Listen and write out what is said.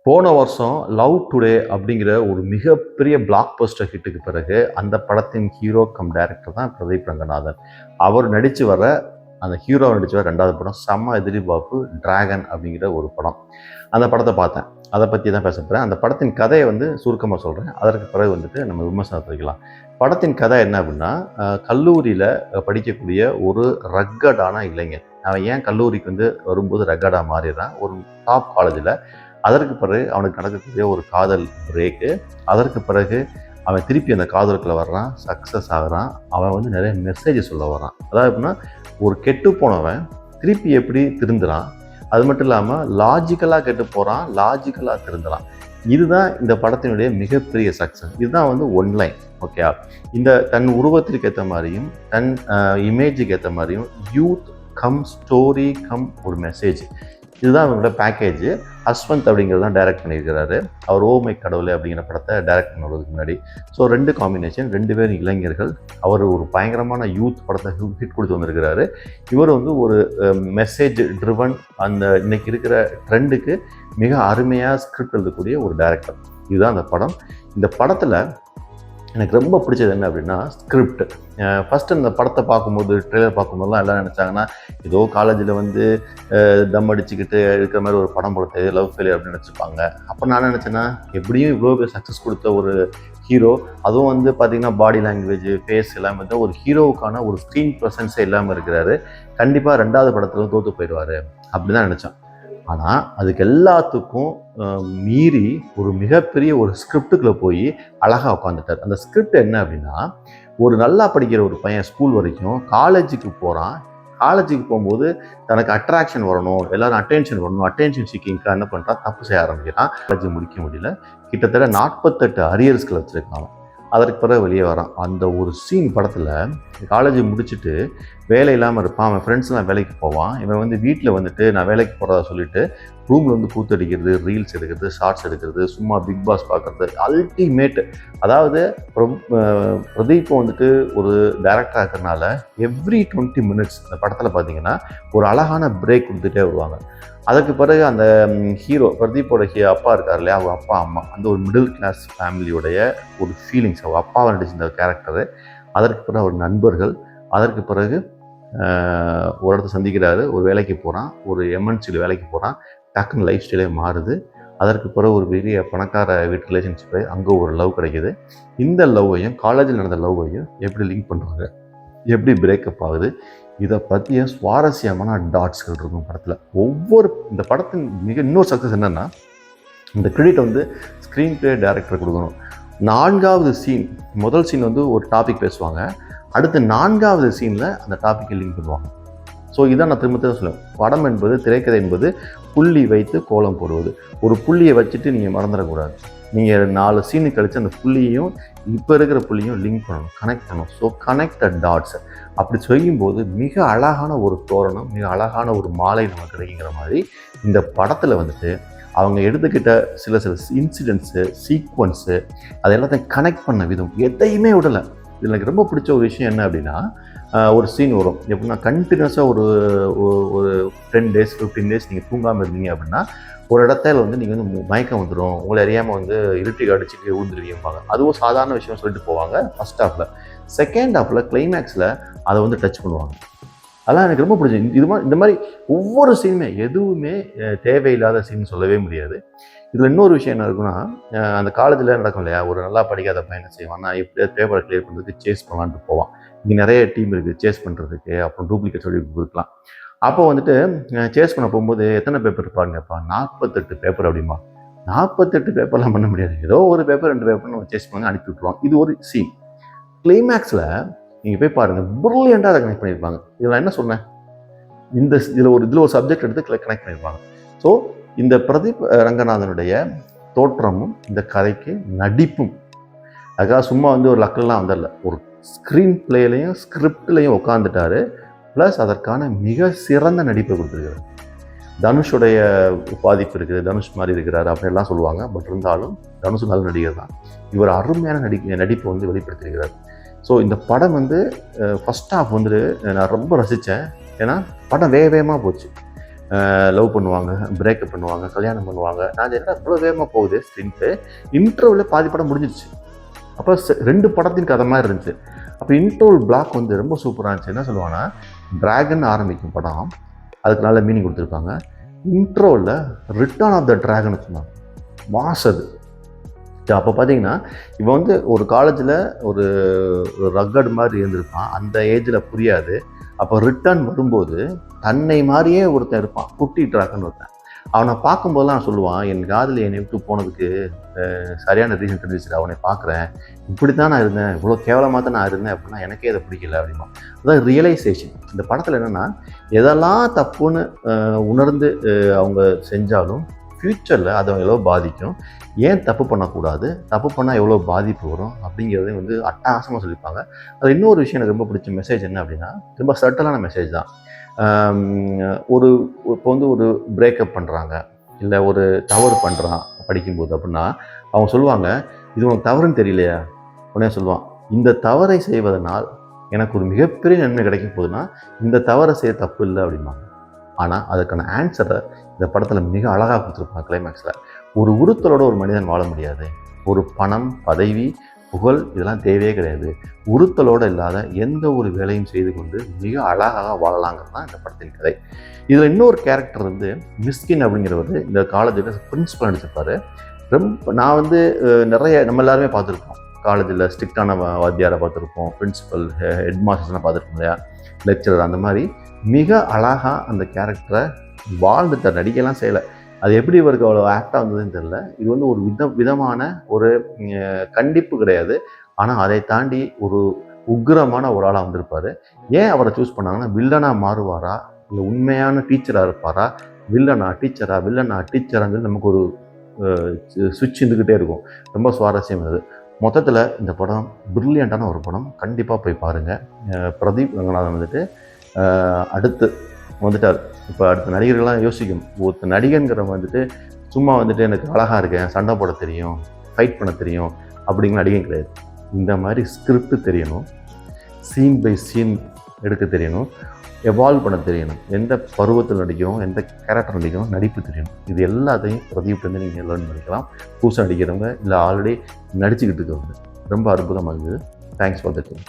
போன வருஷம் love today அப்படிங்கிற ஒரு மிகப்பெரிய பிளாக் பஸ்டர் ஹிட்டுக்கு பிறகு அந்த படத்தின் ஹீரோ கம் டைரக்டர் தான் பிரதீப் ரங்கநாதன். அவர் நடித்து வர அந்த ஹீரோ நடித்து வர ரெண்டாவது படம் செம்ம எதிர்பார்ப்பு டிராகன் அப்படிங்கிற ஒரு படம். அந்த படத்தை பார்த்தேன். அதை பற்றி தான் பேச போகிறேன். அந்த படத்தின் கதையை சுருக்கமாக சொல்கிறேன். அதற்கு பிறகு நம்ம விமர்சனத்தை வைக்கலாம். படத்தின் கதை என்ன அப்படின்னா, கல்லூரியில் படிக்கக்கூடிய ஒரு ரக்கடான இளைஞன். அவன் ஏன் கல்லூரிக்கு வரும்போது ரக்கடாக மாறிடுறான். ஒரு டாப் காலேஜில். அதற்கு பிறகு அவனுக்கு நடக்கக்கூடிய ஒரு காதல் பிரேக்கு. அதற்கு பிறகு அவன் திருப்பி அந்த காதலுக்குள்ள வர்றான், சக்ஸஸ் ஆகிறான். அவன் நிறைய மெசேஜ் சொல்ல வரான். அதாவது எப்படின்னா, ஒரு கெட்டு போனவன் திருப்பி எப்படி திருந்துறான், அது மட்டும் இல்லாமல் லாஜிக்கலாக கெட்டு போகிறான், லாஜிக்கலாக திருந்துறான். இதுதான் இந்த படத்தினுடைய மிகப்பெரிய சக்ஸஸ். இதுதான் ஒன்லைன். ஓகே, இந்த தன் உருவத்திற்கு ஏற்ற மாதிரியும் தன் இமேஜுக்கு ஏற்ற மாதிரியும் யூத் கம் ஸ்டோரி கம் ஒரு மெசேஜ். இதுதான் அவங்களோட பேக்கேஜ். அஸ்வந்த் அப்படிங்கிறது தான் டைரக்ட் பண்ணியிருக்கிறாரு. அவர் ஓமை கடவுளே அப்படிங்கிற படத்தை டைரக்ட் பண்ணுறதுக்கு முன்னாடி. ஸோ 2 காம்பினேஷன், 2 பேர் இளைஞர்கள். அவர் ஒரு பயங்கரமான யூத் படத்தை ஹிட் கொடுத்து வந்திருக்கிறாரு. இவர் ஒரு மெசேஜ் ட்ரிவன் அந்த இன்னைக்கு இருக்கிற ட்ரெண்டுக்கு மிக அருமையாக ஸ்கிரிப்ட் எழுதக்கூடிய ஒரு டைரக்டர். இதுதான் அந்த படம். இந்த படத்தில் எனக்கு ரொம்ப பிடிச்சது என்ன அப்படின்னா ஸ்கிரிப்ட். ஃபஸ்ட்டு இந்த படத்தை பார்க்கும்போது, ட்ரெய்லர் பார்க்கும்போதுலாம் எல்லாம் நினச்சாங்கன்னா, ஏதோ காலேஜில் தம் அடிச்சுக்கிட்டு இருக்கிற மாதிரி ஒரு படம் போடுறது, லவ் ஃபெயிலியர் அப்படின்னு நினச்சிப்பாங்க. அப்போ நான் நினச்சேன்னா, எப்படியும் இவ்வளோ பேர் சக்ஸஸ் கொடுத்த ஒரு ஹீரோ, அதுவும் பார்த்திங்கன்னா பாடி லாங்குவேஜ், ஃபேஸ் எல்லாமே ஒரு ஹீரோவுக்கான ஒரு ஸ்க்ரீன் ப்ரெசன்ஸே இல்லாமல் இருக்கிறாரு. கண்டிப்பாக 2வது படத்தில் தோற்று போயிடுவார் அப்படி தான் நினச்சேன். ஆனால் அதுக்கு எல்லாத்துக்கும் மீறி ஒரு மிகப்பெரிய ஒரு ஸ்கிரிப்டுக்குள்ளே போய் அழகாக உட்காந்துட்டார். அந்த ஸ்கிரிப்ட் என்ன அப்படின்னா, ஒரு நல்லா படிக்கிற ஒரு பையன் ஸ்கூல் வரைக்கும் காலேஜுக்கு போகிறான். காலேஜுக்கு போகும்போது தனக்கு அட்ராக்ஷன் வரணும், எல்லோரும் அட்டென்ஷன் வரணும், அட்டென்ஷன் சீக்கிங்காக என்ன பண்ணுறான், தப்பு செய்ய ஆரம்பிக்கிறான். காலேஜ் முடிக்க முடியல. கிட்டத்தட்ட 48 அரியர்ஸ்களை வச்சுருக்காங்க. அதற்கு பிறகு வெளியே வரான். அந்த ஒரு சீன் படத்தில், காலேஜ் முடிச்சுட்டு வேலை இல்லாமல் இருப்பான். அவன் ஃப்ரெண்ட்ஸ்லாம் வேலைக்கு போவான். இவன் வீட்டில் நான் வேலைக்கு போகிறதா சொல்லிட்டு ரூமில் கூத்தடிக்கிறது, ரீல்ஸ் எடுக்கிறது, ஷார்ட்ஸ் எடுக்கிறது, சும்மா பிக் பாஸ் பார்க்குறது, அல்டிமேட்டு. அதாவது பிரதீப்பும் ஒரு டைரக்டராக இருக்கிறனால எவ்ரி 20 மினிட்ஸ் அந்த படத்தில் பார்த்தீங்கன்னா ஒரு அழகான பிரேக் கொடுத்துட்டே வருவாங்க. அதுக்கு பிறகு அந்த ஹீரோ பிரதீப்போட அப்பா இருக்கார் இல்லையா, அவங்க அப்பா அம்மா, அந்த ஒரு மிடில் கிளாஸ் ஃபேமிலியோடைய ஒரு ஃபீலிங்ஸ், அவங்க அப்பாவை நடிச்சிருந்த கேரக்டரு. அதற்கு பிறகு அவர் நண்பர்கள். அதற்கு பிறகு ஒரு இடத்த சந்திக்கிறாரு, ஒரு வேலைக்கு போகிறான், ஒரு எம்என்சியில் வேலைக்கு போகிறான். டக்குன்னு லைஃப் ஸ்டைலே மாறுது. அதற்கு பிறகு ஒரு பெரிய பணக்கார வீட்டு ரிலேஷன்ஷிப்பு, அங்கே ஒரு லவ் கிடைக்கிது. இந்த லவ்வையும் காலேஜில் நடந்த லவ்வையும் எப்படி லிங்க் பண்ணுறாங்க, எப்படி பிரேக்கப் ஆகுது, இதை பற்றிய சுவாரஸ்யமான டாட்ஸ்கள் இருக்கும் படத்தில். இந்த படத்தின் இன்னொரு சக்ஸஸ் என்னென்னா, இந்த கிரெடிட் ஸ்க்ரீன் பிளே டைரக்டர் கொடுக்கணும். 4வது சீன், முதல் சீன் ஒரு டாபிக் பேசுவாங்க, அடுத்து 4வது சீனில் அந்த டாப்பிக்கை லிங்க் பண்ணுவாங்க. ஸோ இதான் நான் திரும்ப சொல்லுவேன். படம் என்பது, திரைக்கதை என்பது புள்ளி வைத்து கோலம் போடுவது. ஒரு புள்ளியை வச்சுட்டு நீங்கள் மறந்துடக்கூடாது. நீங்கள் 4 சீனு கழித்து அந்த புள்ளியையும் இப்போ இருக்கிற புள்ளியும் லிங்க் பண்ணணும், கனெக்ட் பண்ணணும். So connect the dots. அப்படி செய்யும்போது மிக அழகான ஒரு தோரணம், மிக அழகான ஒரு மாலை நமக்கு கிடைக்கிற மாதிரி இந்த படத்தில் அவங்க எடுத்துக்கிட்ட சில இன்சிடென்ட்ஸு, சீக்வன்ஸு, அது எல்லாத்தையும் கனெக்ட் பண்ண விதம் எதையுமே விடலை. இதில் எனக்கு ரொம்ப பிடிச்ச ஒரு விஷயம் என்ன அப்படின்னா, ஒரு சீன் வரும். எப்படின்னா, கண்டினியூஸாக ஒரு 10 days 15 days நீங்கள் தூங்காமல் இருந்தீங்க அப்படின்னா, ஒரு இடத்துல நீங்கள் மயக்கம் வந்துடும், உங்களை அறியாமல் இருட்டி அடிச்சுட்டு விழுந்துருவீங்கப்பாங்க. அதுவும் சாதாரண விஷயம் சொல்லிட்டு போவாங்க ஃபர்ஸ்ட் ஹாஃபில். செகண்ட் ஹாஃபில் கிளைமேக்ஸில் அதை டச் பண்ணுவாங்க. அதெல்லாம் எனக்கு ரொம்ப பிடிச்சது. இந்த மாதிரி ஒவ்வொரு சீனுமே எதுவுமே தேவையில்லாத சீன் சொல்லவே முடியாது. இதில் இன்னொரு விஷயம் என்ன இருக்குன்னா, அந்த காலேஜில் நடக்கும் இல்லையா, ஒரு நல்லா படிக்காத பையனை செய்வான், நான் எப்படியாவது பேப்பரை கிளியர் பண்ணுறதுக்கு சேஸ் பண்ணலான்ட்டு போவான். இங்கே நிறைய டீம் இருக்குது சேஸ் பண்ணுறதுக்கு, அப்புறம் டூப்ளிகேட் சொல்லி கொடுக்கலாம். அப்போ சேஸ் பண்ண போகும்போது எத்தனை பேப்பர் இருப்பாங்கப்பா, 48 பேப்பர் அப்படிமா. 48 பேப்பர்லாம் பண்ண முடியாது, ஏதோ ஒரு பேப்பர் 2 பேப்பர் நம்ம சேஸ் பண்ணி அனுப்பி விட்ருவோம். இது ஒரு சீன். கிளைமேக்ஸில் நீங்கள் போய் பாருங்கள், ப்ரில்லியண்ட்டாக அதை கனெக்ட் பண்ணியிருப்பாங்க. இதில் நான் என்ன சொன்னேன், இதில் ஒரு சப்ஜெக்ட் எடுத்து கனெக்ட் பண்ணியிருப்பாங்க. ஸோ இந்த பிரதீப் ரங்கநாதனுடைய தோற்றமும் இந்த கதைக்கு நடிப்பும், அதுக்காக சும்மா ஒரு லக்கெல்லாம் வந்துடல, ஒரு ஸ்க்ரீன் பிளேலையும் ஸ்கிரிப்ட்லையும் உட்காந்துட்டாரு. ப்ளஸ் அதற்கான மிக சிறந்த நடிப்பை கொடுத்துருக்காரு. தனுஷுடைய பாதிப்பு இருக்குது, தனுஷ் மாதிரி இருக்கிறாரு அப்படின்லாம் சொல்லுவாங்க. பட் இருந்தாலும் தனுஷ் நல்ல நடிகர் தான். இவர் அருமையான நடிப்பை வெளிப்படுத்தியிருக்கிறார். ஸோ இந்த படம் ஃபஸ்ட் ஹாஃப் நான் ரொம்ப ரசித்தேன். ஏன்னா படம் வேகமாக போச்சு. லவ் பண்ணுவாங்க, பிரேக்கப் பண்ணுவாங்க, கல்யாணம் பண்ணுவாங்க. நான் என்ன இவ்வளோ வேகமாக போகுது ஸ்ட்ரிண்ட்டு. இன்ட்ரோவில் பாதி படம் முடிஞ்சிருச்சு. அப்போ 2 படத்தின் கதை மாதிரி இருந்துச்சு. அப்போ இன்ட்ரோல் பிளாக் வந்து ரொம்ப சூப்பராக இருந்துச்சு. என்ன சொல்லுவாங்கன்னா, டிராகன் ஆரம்பிக்கும் படம், அதுக்கு நல்ல மீனிங் கொடுத்துருப்பாங்க. இன்ட்ரோவில் ரிட்டர்ன் ஆஃப் த டிராகன் சொன்னாங்க. மாஸ் அது. அப்போ பார்த்தீங்கன்னா, இவன் வந்து ஒரு காலேஜில் ஒரு ரக்கட் மாதிரி இருந்திருப்பான். அந்த ஏஜில் புரியாது. அப்போ ரிட்டர்ன் வரும்போது தன்னை மாதிரியே ஒருத்தன் இருப்பான், குட்டி டிராகன் ஒருத்தன். அவனை பார்க்கும்போதெல்லாம் சொல்லுவான், என் காதலி என்னை விட்டு போனதுக்கு சரியான ரீசன் தெரிஞ்சிச்சு, அவனை பார்க்குறேன், இப்படி தான் நான் இருந்தேன், இவ்வளோ கேவலமாக தான் நான் இருந்தேன் அப்படின்னா எனக்கே அதை பிடிக்கல அப்படிமா. அதான் ரியலைசேஷன். இந்த படத்தில் என்னென்னா, எதெல்லாம் தப்புன்னு உணர்ந்து அவங்க செஞ்சாலும் ஃப்யூச்சரில் அதை எவ்வளோ பாதிக்கும், ஏன் தப்பு பண்ணக்கூடாது, தப்பு பண்ணால் எவ்வளோ பாதிப்பு வரும் அப்படிங்கிறதையும் வந்து அட்டகாசமாக சொல்லியிருப்பாங்க. அது இன்னொரு விஷயம் எனக்கு ரொம்ப பிடிச்ச மெசேஜ் என்ன அப்படின்னா, ரொம்ப சட்டலான மெசேஜ் தான். இப்போ வந்து ஒரு பிரேக்கப் பண்ணுறாங்க, இல்லை ஒரு தவறு பண்ணுறான் படிக்கும்போது அப்படின்னா, அவங்க சொல்லுவாங்க, இது உனக்கு தவறுன்னு தெரியலையா? உடனே சொல்லுவான், இந்த தவறை செய்வதனால் எனக்கு ஒரு மிகப்பெரிய நன்மை கிடைக்க போகுதுன்னா இந்த தவறை செய்ய தப்பு இல்லை அப்படிம்பாங்க. ஆனால் அதுக்கான ஆன்சரை இந்த படத்தில் மிக அழகாக கொடுத்துருப்பாங்க கிளைமேக்ஸில். ஒரு உறுத்தலோட ஒரு மனிதன் வாழ முடியாது. ஒரு பணம், பதவி, புகழ் இதெல்லாம் தேவையே கிடையாது. உறுத்தலோடு இல்லாத எந்த ஒரு வேலையும் செய்து கொண்டு மிக அழகாக வாழலாங்கிறது தான் இந்த படத்தின் கதை. இதில் இன்னொரு கேரக்டர் வந்து மிஸ்கின் அப்படிங்கிறவர் இந்த காலேஜில் பிரின்சிபல் நடிச்சிருப்பார். நான் வந்து நிறைய நம்ம எல்லாருமே பார்த்துருப்போம். காலேஜில் ஸ்ட்ரிக்டான வாத்தியாரை பார்த்துருப்போம், பிரின்சிபல், ஹெட் மாஸ்டர்ஸ்லாம் பார்த்துருப்போம் இல்லையா, லெக்சரர். அந்த மாதிரி மிக அழகாக அந்த கேரக்டரை வாழ்ந்துட்டார், நடிக்கலாம் செய்யலை. அது எப்படி இவருக்கு அவ்வளோ ஆக்டாக வந்ததுன்னு தெரில. இது வந்து ஒரு விதமான ஒரு கண்டிப்பு கிடையாது. ஆனால் அதை தாண்டி ஒரு உக்கிரமான ஒரு ஆளாக வந்திருப்பார். ஏன் அவரை சூஸ் பண்ணாங்கன்னா, வில்லனாக மாறுவாரா, இல்லை உண்மையான டீச்சராக இருப்பாரா, வில்லனா டீச்சரா, வில்லனா டீச்சரான்னு நமக்கு ஒரு சுவிட்ச் இருந்துக்கிட்டே இருக்கும். ரொம்ப சுவாரஸ்யம் அது. மொத்தத்தில் இந்த படம் பிரில்லியண்ட்டான ஒரு படம். கண்டிப்பாக போய் பாருங்கள். பிரதீப் ரங்கநாதன் வந்துட்டு அடுத்து வந்துட்டார். இப்போ அடுத்த நடிகர்கள்லாம் யோசிக்கும், ஒருத்த நடிகன்கிறவங்க வந்துட்டு சும்மா வந்துட்டு எனக்கு அழகாக இருக்கேன், சண்டை போட தெரியும், ஃபைட் பண்ண தெரியும் அப்படிங்கிற நடிகன் கிடையாது. இந்த மாதிரி ஸ்கிரிப்ட் தெரியணும், சீன் பை சீன் எடுக்க தெரியணும், எவால்வ் பண்ண தெரியணும், எந்த பருவத்தில் நடிக்கிறோம், எந்த கேரக்டர் நடிக்கிறோம், நடிப்பு தெரியணும். இது எல்லாத்தையும் பிரதீப்லேருந்து நீங்கள் லேர்ன் பண்ணிக்கலாம். புதுசாக நடிக்கிறவங்க இல்லை ஆல்ரெடி நடிச்சுக்கிட்டு இருக்கவங்க. ரொம்ப அற்புதமாக இருந்தது. Thanks for the time.